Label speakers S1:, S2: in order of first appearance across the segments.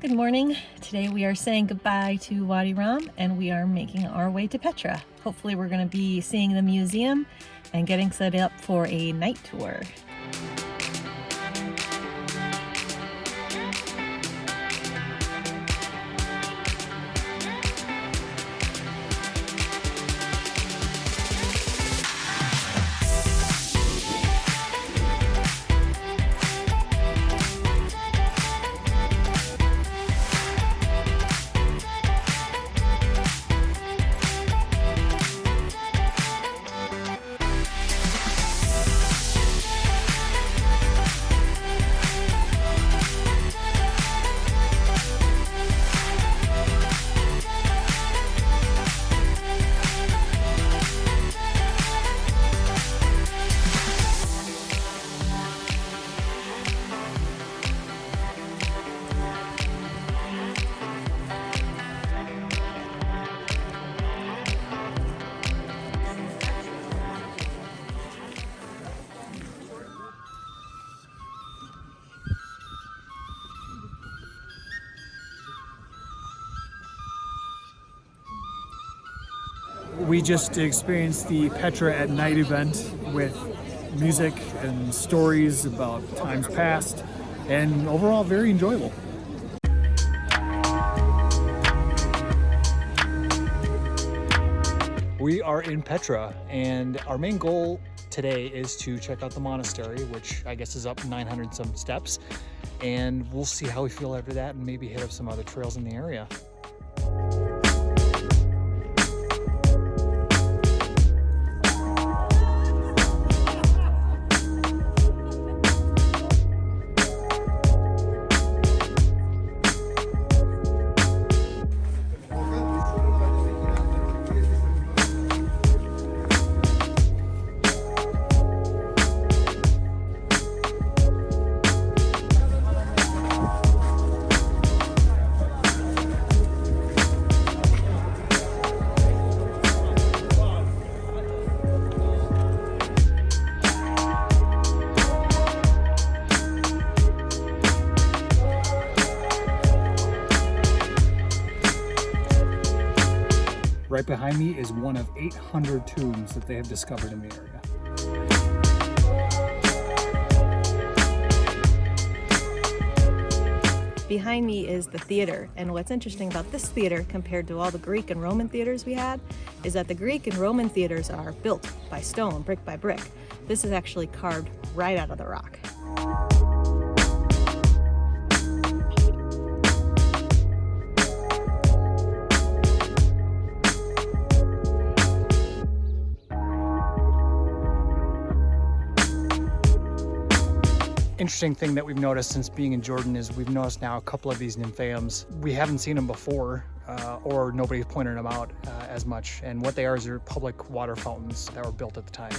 S1: Good morning. Today we are saying goodbye to Wadi Rum and we are making our way to Petra. Hopefully we're going to be seeing the museum and getting set up for a night tour.
S2: We just experienced the Petra at Night event with music and stories about times past, and overall very enjoyable. We are in Petra, and our main goal today is to check out the monastery, which I guess is up 900 some steps, and we'll see how we feel after that and maybe hit up some other trails in the area. Right behind me is one of 800 tombs that they have discovered in the area.
S1: Behind me is the theater, and what's interesting about this theater compared to all the Greek and Roman theaters we had is that the Greek and Roman theaters are built by stone, brick by brick. This is actually carved right out of the rock.
S2: Interesting thing that we've noticed since being in Jordan is we've noticed now a couple of these nymphaeums. We haven't seen them before, or nobody's pointed them out as much. And what they are is they're public water fountains that were built at the time.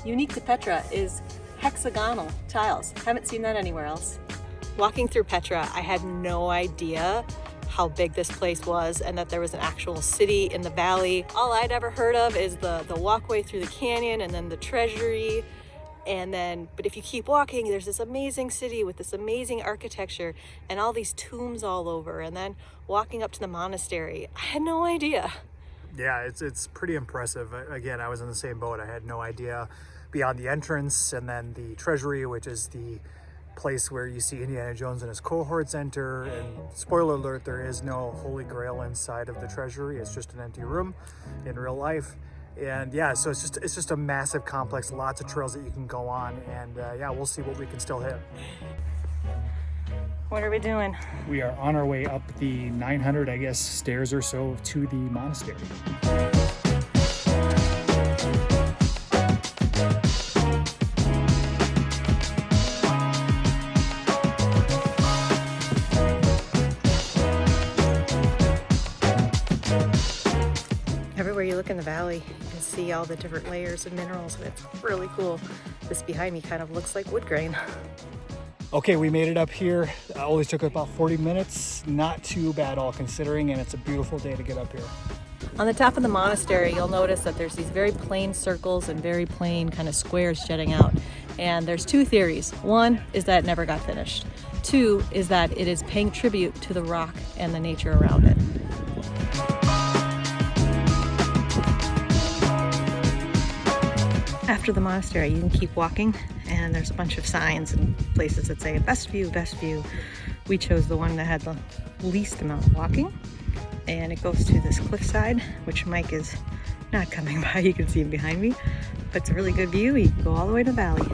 S1: Unique to Petra is hexagonal tiles. Haven't seen that anywhere else. Walking through Petra, I had no idea how big this place was and that there was an actual city in the valley. All I'd ever heard of is the walkway through the canyon and then the treasury. But if you keep walking, there's this amazing city with this amazing architecture and all these tombs all over. And then walking up to the monastery, I had no idea.
S2: Yeah, it's pretty impressive. Again, I was in the same boat. I had no idea beyond the entrance and then the treasury, which is the place where you see Indiana Jones and his cohorts enter. And spoiler alert, there is no Holy Grail inside of the treasury. It's just an empty room in real life. And yeah, so it's just a massive complex, lots of trails that you can go on, and yeah, we'll see what we can still hit.
S1: What are we doing?
S2: We are on our way up the 900, I guess, stairs or so to the monastery.
S1: Everywhere you look in the valley, you can see all the different layers of minerals, and it's really cool. This behind me kind of looks like wood grain.
S2: Okay, we made it up here. It only took about 40 minutes. Not too bad all considering, and it's a beautiful day to get up here.
S1: On the top of the monastery, you'll notice that there's these very plain circles and very plain kind of squares jutting out. And there's two theories. One is that it never got finished. Two is that it is paying tribute to the rock and the nature around it. After the monastery, you can keep walking, and there's a bunch of signs and places that say best view, best view. We chose the one that had the least amount of walking, and it goes to this cliffside, which Mike is not coming by. You can see him behind me, but it's a really good view. You can go all the way to the valley.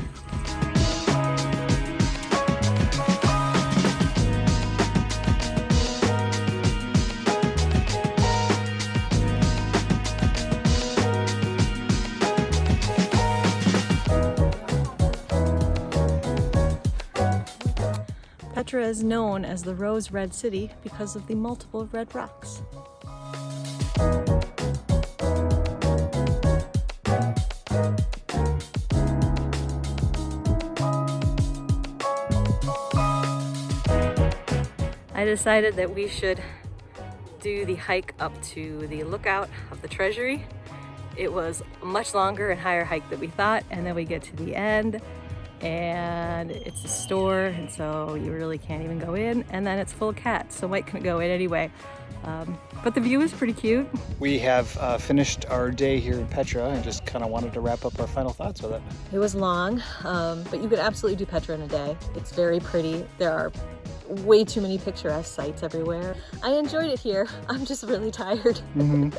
S1: Petra is known as the Rose Red City because of the multiple red rocks. I decided that we should do the hike up to the lookout of the treasury. It was a much longer and higher hike than we thought, and then we get to the end and it's a store, and so you really can't even go in, and then it's full of cats, so Mike couldn't go in anyway. But the view is pretty cute.
S2: We have finished our day here in Petra and just kind of wanted to wrap up our final thoughts with it.
S1: It was long, but you could absolutely do Petra in a day. It's very pretty. There are way too many picturesque sites everywhere. I enjoyed it here. I'm just really tired.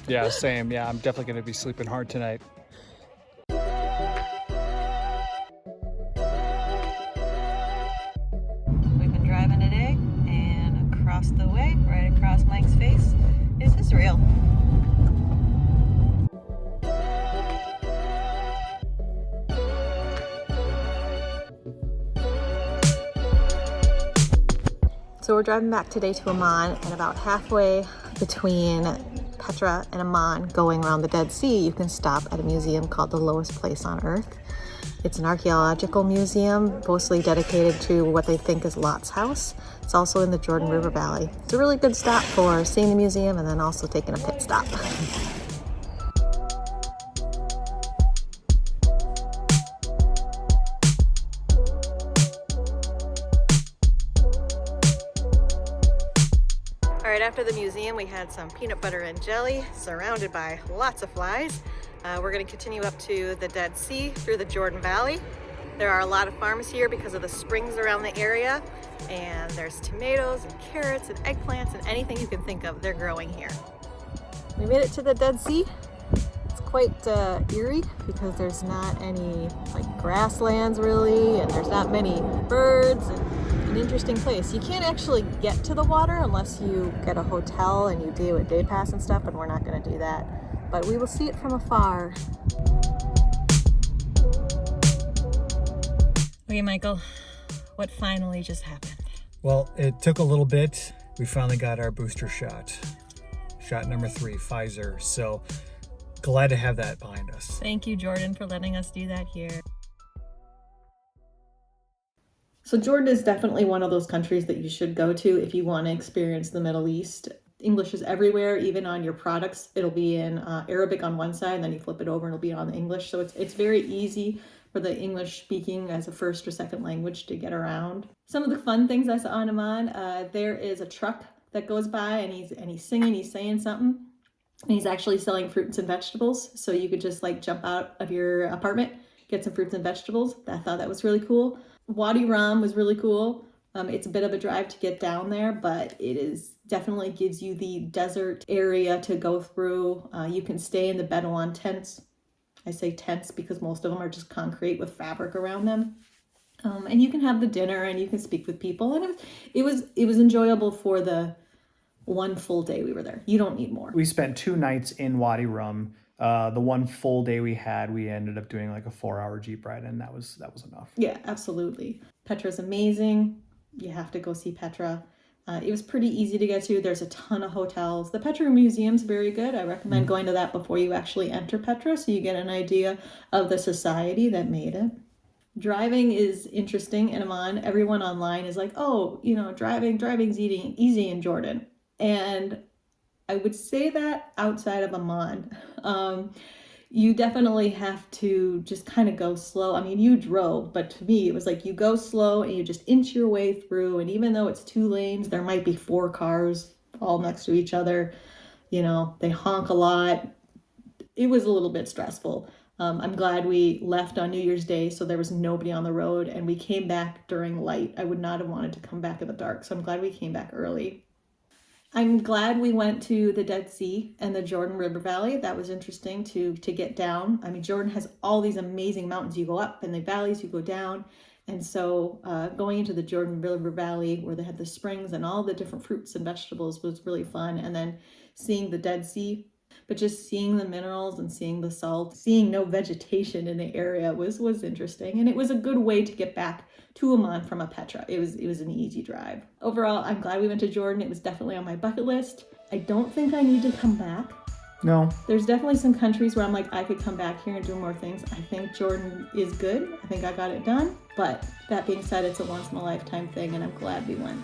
S2: Yeah, same. Yeah, I'm definitely going to be sleeping hard tonight.
S1: We've been driving today, and across the way, right across Mike's face, is Israel. So we're driving back today to Amman, and about halfway between Petra and Amman, going around the Dead Sea, you can stop at a museum called The Lowest Place on Earth. It's an archaeological museum, mostly dedicated to what they think is Lot's house. It's also in the Jordan River Valley. It's a really good stop for seeing the museum and then also taking a pit stop. All right, after the museum, we had some peanut butter and jelly surrounded by lots of flies. We're going to continue up to the Dead Sea through the Jordan Valley. There are a lot of farms here because of the springs around the area, and there's tomatoes and carrots and eggplants and anything you can think of, they're growing here. We made it to the Dead Sea. It's quite eerie because there's not any like grasslands really, and there's not many birds, and an interesting place. You can't actually get to the water unless you get a hotel and you do a day pass and stuff, and we're not going to do that. But we will see it from afar. Okay, Michael, what finally just happened?
S2: Well, it took a little bit. We finally got our booster shot. Shot number 3, Pfizer. So glad to have that behind us.
S1: Thank you, Jordan, for letting us do that here. So Jordan is definitely one of those countries that you should go to if you want to experience the Middle East. English is everywhere, even on your products. It'll be in Arabic on one side, and then you flip it over and it'll be on the English. So it's very easy for the English speaking as a first or second language to get around. Some of the fun things I saw in Amman, there is a truck that goes by, and he's singing, he's saying something, and he's actually selling fruits and vegetables. So you could just like jump out of your apartment, get some fruits and vegetables. I thought that was really cool. Wadi Rum was really cool. It's a bit of a drive to get down there, but it is definitely gives you the desert area to go through. You can stay in the Bedouin tents. I say tents because most of them are just concrete with fabric around them. And you can have the dinner and you can speak with people. And it was enjoyable for the one full day we were there. You don't need more.
S2: We spent 2 nights in Wadi Rum. The one full day we had, we ended up doing like a 4-hour Jeep ride, and that was enough.
S1: Yeah, absolutely. Petra's amazing. You have to go see Petra. It was pretty easy to get to. There's a ton of hotels. The Petra Museum's very good. I recommend going to that before you actually enter Petra, so you get an idea of the society that made it. Driving is interesting in Amman. Everyone online is like, oh, driving's easy in Jordan. And I would say that outside of Amman. You definitely have to just kind of go slow. I mean, you drove, but to me, it was like you go slow and you just inch your way through. And even though it's 2 lanes, there might be 4 cars all next to each other. You know, they honk a lot. It was a little bit stressful. I'm glad we left on New Year's Day, so there was nobody on the road, and we came back during light. I would not have wanted to come back in the dark, so I'm glad we came back early. I'm glad we went to the Dead Sea and the Jordan River Valley. That was interesting to get down. I mean, Jordan has all these amazing mountains. You go up, and the valleys you go down. And so going into the Jordan River Valley where they had the springs and all the different fruits and vegetables was really fun. And then seeing the Dead Sea, but just seeing the minerals and seeing the salt, seeing no vegetation in the area was interesting. And it was a good way to get back to Amman from a Petra. It was an easy drive. Overall, I'm glad we went to Jordan. It was definitely on my bucket list. I don't think I need to come back.
S2: No.
S1: There's definitely some countries where I'm like, I could come back here and do more things. I think Jordan is good. I think I got it done. But that being said, it's a once in a lifetime thing, and I'm glad we went.